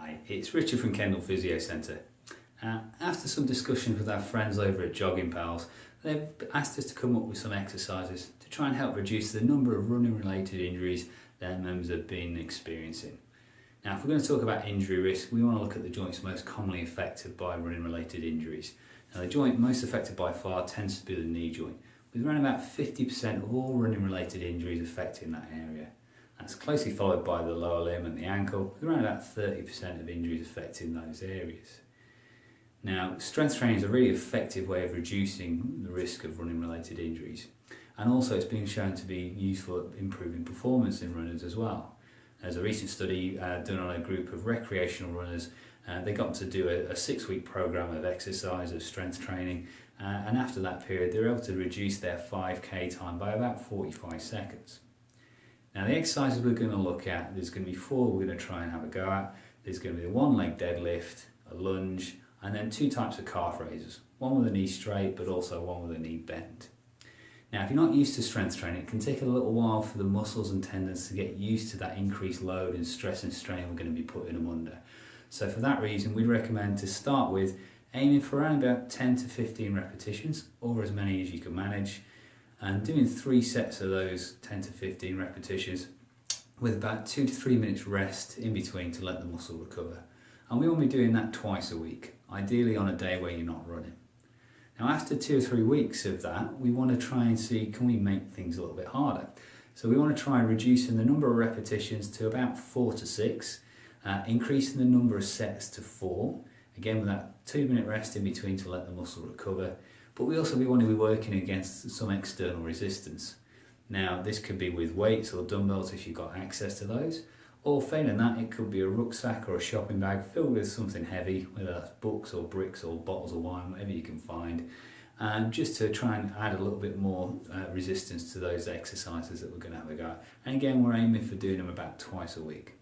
Hi, it's Richard from Kendal Physio Centre. After some discussions with our friends over at Jogging Pals, they've asked us to come up with some exercises to try and help reduce the number of running related injuries their members have been experiencing. Now, if we're going to talk about injury risk, we want to look at the joints most commonly affected by running related injuries. Now, the joint most affected by far tends to be the knee joint, with around about 50% of all running related injuries affecting that area. That's closely followed by the lower limb and the ankle, with around about 30% of injuries affecting those areas. Now, strength training is a really effective way of reducing the risk of running related injuries, and also it's been shown to be useful at improving performance in runners as well. There's a recent study done on a group of recreational runners. They got to do a 6-week program of exercise, of strength training, and after that period they were able to reduce their 5k time by about 45 seconds. Now, the exercises we're going to look at, there's going to be 4 we're going to try and have a go at. There's going to be a 1-leg deadlift, a lunge, and then 2 types of calf raises. One with a knee straight, but also one with a knee bent. Now, if you're not used to strength training, it can take a little while for the muscles and tendons to get used to that increased load and stress and strain we're going to be putting them under. So for that reason, we'd recommend to start with aiming for around about 10 to 15 repetitions, or as many as you can manage, and doing 3 sets of those 10 to 15 repetitions with about 2 to 3 minutes rest in between to let the muscle recover. And we will be doing that twice a week, ideally on a day where you're not running. Now, after 2 or 3 weeks of that, we want to try and see, can we make things a little bit harder? So we want to try reducing the number of repetitions to about 4 to 6, increasing the number of sets to 4, again with that 2-minute rest in between to let the muscle recover. But we also want to be working against some external resistance. Now, this could be with weights or dumbbells if you've got access to those, or failing that, it could be a rucksack or a shopping bag filled with something heavy, whether that's books or bricks or bottles of wine, whatever you can find, and just to try and add a little bit more resistance to those exercises that we're going to have a go at. And again, we're aiming for doing them about twice a week.